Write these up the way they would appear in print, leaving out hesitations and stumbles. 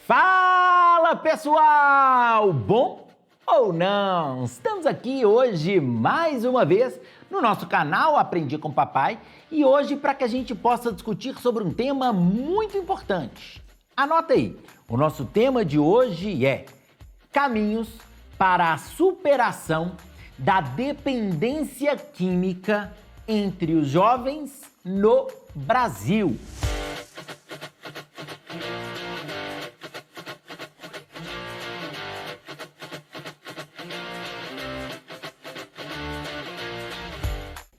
Fala pessoal! Bom ou não? Estamos aqui hoje mais uma vez no nosso canal Aprendi com Papai e hoje para que a gente possa discutir sobre um tema muito importante. Anota aí, o nosso tema de hoje é caminhos para a superação da dependência química entre os jovens no Brasil.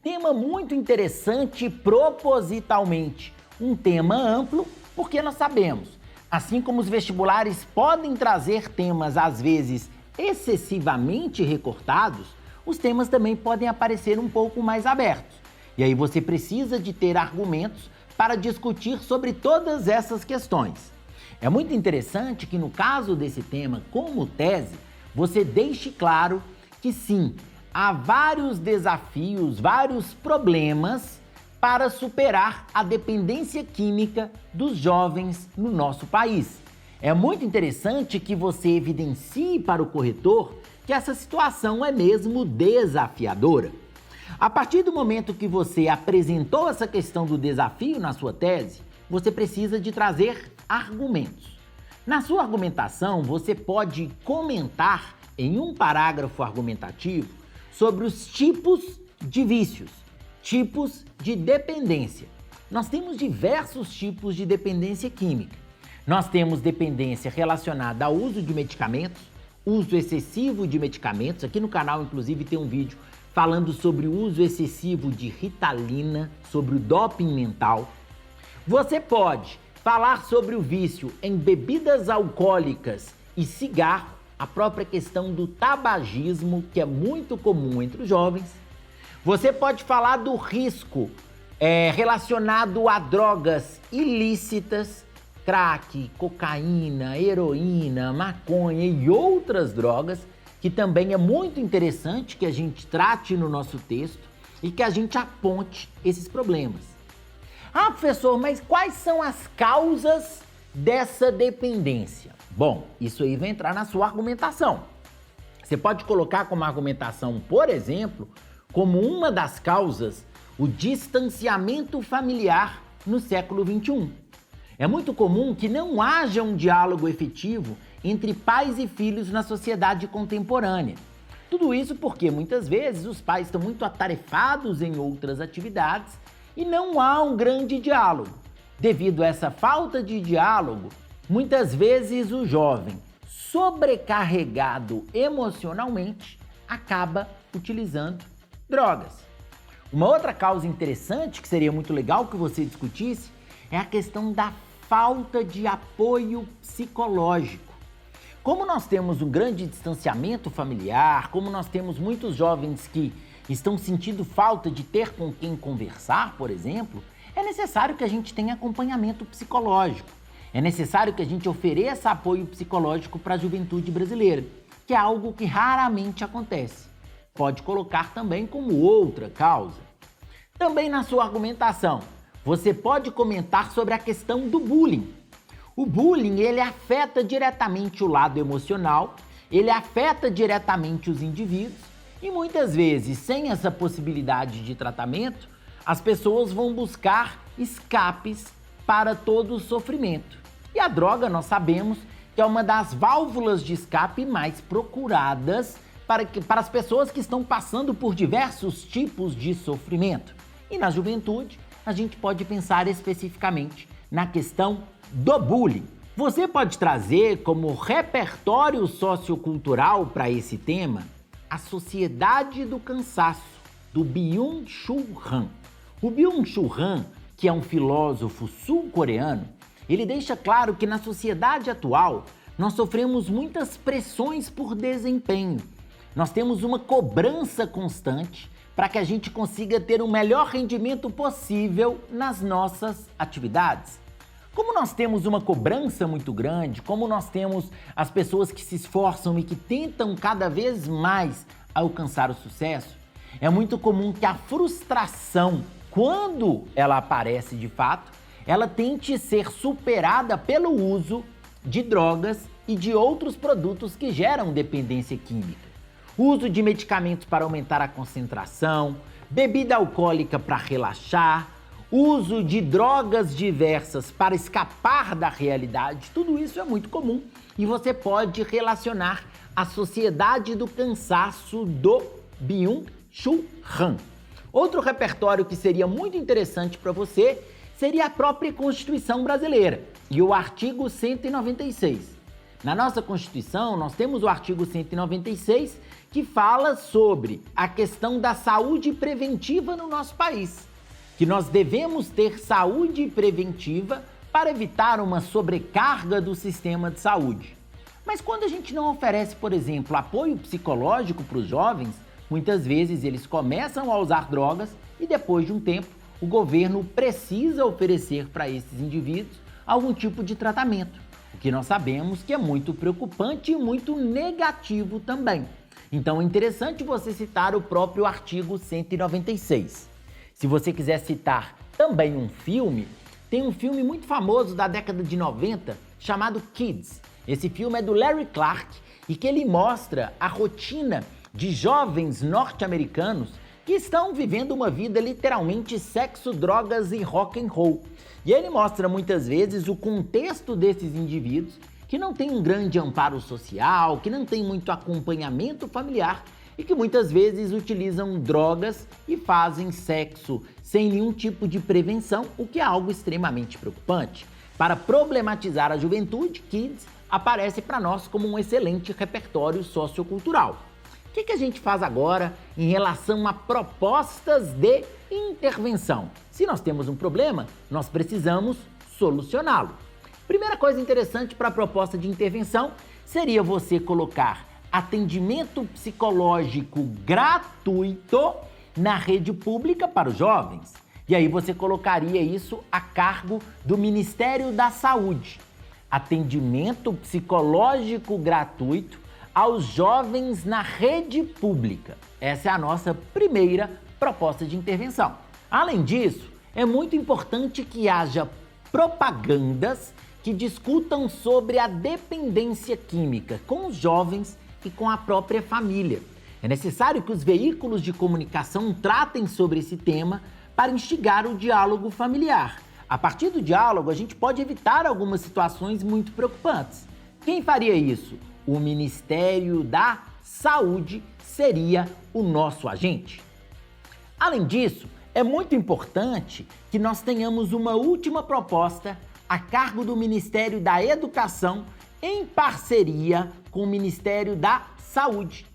Tema muito interessante propositalmente, um tema amplo porque nós sabemos, assim como os vestibulares podem trazer temas às vezes excessivamente recortados, os temas também podem aparecer um pouco mais abertos. E aí você precisa de ter argumentos para discutir sobre todas essas questões. É muito interessante que no caso desse tema, como tese, você deixe claro que sim, há vários desafios, vários problemas para superar a dependência química dos jovens no nosso país. É muito interessante que você evidencie para o corretor que essa situação é mesmo desafiadora. A partir do momento que você apresentou essa questão do desafio na sua tese, você precisa de trazer argumentos. Na sua argumentação, você pode comentar em um parágrafo argumentativo sobre os tipos de vícios, tipos de dependência. Nós temos diversos tipos de dependência química. Nós temos dependência relacionada ao uso de medicamentos, uso excessivo de medicamentos. Aqui no canal, inclusive, tem um vídeo falando sobre o uso excessivo de Ritalina, sobre o doping mental. Você pode falar sobre o vício em bebidas alcoólicas e cigarro, a própria questão do tabagismo, que é muito comum entre os jovens. Você pode falar do risco relacionado a drogas ilícitas, crack, cocaína, heroína, maconha e outras drogas, que também é muito interessante que a gente trate no nosso texto e que a gente aponte esses problemas. Ah, professor, mas quais são as causas dessa dependência? Bom, isso aí vai entrar na sua argumentação. Você pode colocar como argumentação, por exemplo, como uma das causas, o distanciamento familiar no século XXI. É muito comum que não haja um diálogo efetivo entre pais e filhos na sociedade contemporânea. Tudo isso porque muitas vezes os pais estão muito atarefados em outras atividades e não há um grande diálogo. Devido a essa falta de diálogo, muitas vezes o jovem, sobrecarregado emocionalmente, acaba utilizando drogas. Uma outra causa interessante que seria muito legal que você discutisse é a questão da falta de apoio psicológico. Como nós temos um grande distanciamento familiar, como nós temos muitos jovens que estão sentindo falta de ter com quem conversar, por exemplo, é necessário que a gente tenha acompanhamento psicológico. É necessário que a gente ofereça apoio psicológico para a juventude brasileira, que é algo que raramente acontece. Pode colocar também como outra causa. Também na sua argumentação, você pode comentar sobre a questão do bullying. O bullying, ele afeta diretamente o lado emocional, ele afeta diretamente os indivíduos e muitas vezes, sem essa possibilidade de tratamento, as pessoas vão buscar escapes para todo o sofrimento. E a droga, nós sabemos que é uma das válvulas de escape mais procuradas para as pessoas que estão passando por diversos tipos de sofrimento. E na juventude, a gente pode pensar especificamente na questão do bullying. Você pode trazer como repertório sociocultural para esse tema a Sociedade do Cansaço, do Byung-Chul Han. O Byung-Chul Han, que é um filósofo sul-coreano, ele deixa claro que na sociedade atual nós sofremos muitas pressões por desempenho. Nós temos uma cobrança constante para que a gente consiga ter o melhor rendimento possível nas nossas atividades. Como nós temos uma cobrança muito grande, como nós temos as pessoas que se esforçam e que tentam cada vez mais alcançar o sucesso, é muito comum que a frustração, quando ela aparece de fato, ela tente ser superada pelo uso de drogas e de outros produtos que geram dependência química. Uso de medicamentos para aumentar a concentração, bebida alcoólica para relaxar, uso de drogas diversas para escapar da realidade, tudo isso é muito comum e você pode relacionar a sociedade do cansaço do Byung-Chul Han. Outro repertório que seria muito interessante para você seria a própria Constituição brasileira e o artigo 196. Na nossa Constituição, nós temos o artigo 196 que fala sobre a questão da saúde preventiva no nosso país, que nós devemos ter saúde preventiva para evitar uma sobrecarga do sistema de saúde. Mas quando a gente não oferece, por exemplo, apoio psicológico para os jovens, muitas vezes eles começam a usar drogas e depois de um tempo o governo precisa oferecer para esses indivíduos algum tipo de tratamento, o que nós sabemos que é muito preocupante e muito negativo também. Então é interessante você citar o próprio artigo 196. Se você quiser citar também um filme, tem um filme muito famoso da década de 90 chamado Kids. Esse filme é do Larry Clark e que ele mostra a rotina de jovens norte-americanos que estão vivendo uma vida literalmente sexo, drogas e rock and roll. E ele mostra muitas vezes o contexto desses indivíduos que não tem um grande amparo social, que não tem muito acompanhamento familiar e que muitas vezes utilizam drogas e fazem sexo sem nenhum tipo de prevenção, o que é algo extremamente preocupante. Para problematizar a juventude, Kids aparece para nós como um excelente repertório sociocultural. O que a gente faz agora em relação a propostas de intervenção? Se nós temos um problema, nós precisamos solucioná-lo. Primeira coisa interessante para a proposta de intervenção seria você colocar atendimento psicológico gratuito na rede pública para os jovens. E aí você colocaria isso a cargo do Ministério da Saúde. Atendimento psicológico gratuito aos jovens na rede pública. Essa é a nossa primeira proposta de intervenção. Além disso, é muito importante que haja propagandas que discutam sobre a dependência química com os jovens e com a própria família. É necessário que os veículos de comunicação tratem sobre esse tema para instigar o diálogo familiar. A partir do diálogo, a gente pode evitar algumas situações muito preocupantes. Quem faria isso? O Ministério da Saúde seria o nosso agente. Além disso, é muito importante que nós tenhamos uma última proposta a cargo do Ministério da Educação em parceria com o Ministério da Saúde,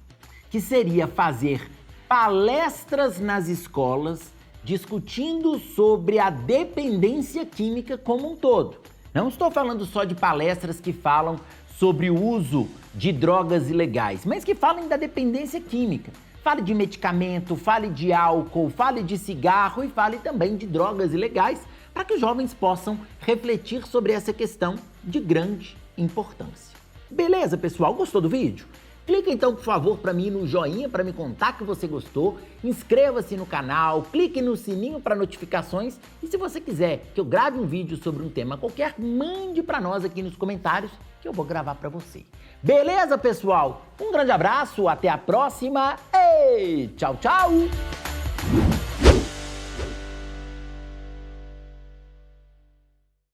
que seria fazer palestras nas escolas discutindo sobre a dependência química como um todo. Não estou falando só de palestras que falam sobre o uso de drogas ilegais, mas que falem da dependência química. Fale de medicamento, fale de álcool, fale de cigarro e fale também de drogas ilegais para que os jovens possam refletir sobre essa questão de grande importância. Beleza, pessoal? Gostou do vídeo? Clica então, por favor, para mim no joinha para me contar que você gostou, inscreva-se no canal, clique no sininho para notificações e se você quiser que eu grave um vídeo sobre um tema qualquer, mande para nós aqui nos comentários que eu vou gravar para você. Beleza, pessoal? Um grande abraço, até a próxima e tchau, tchau!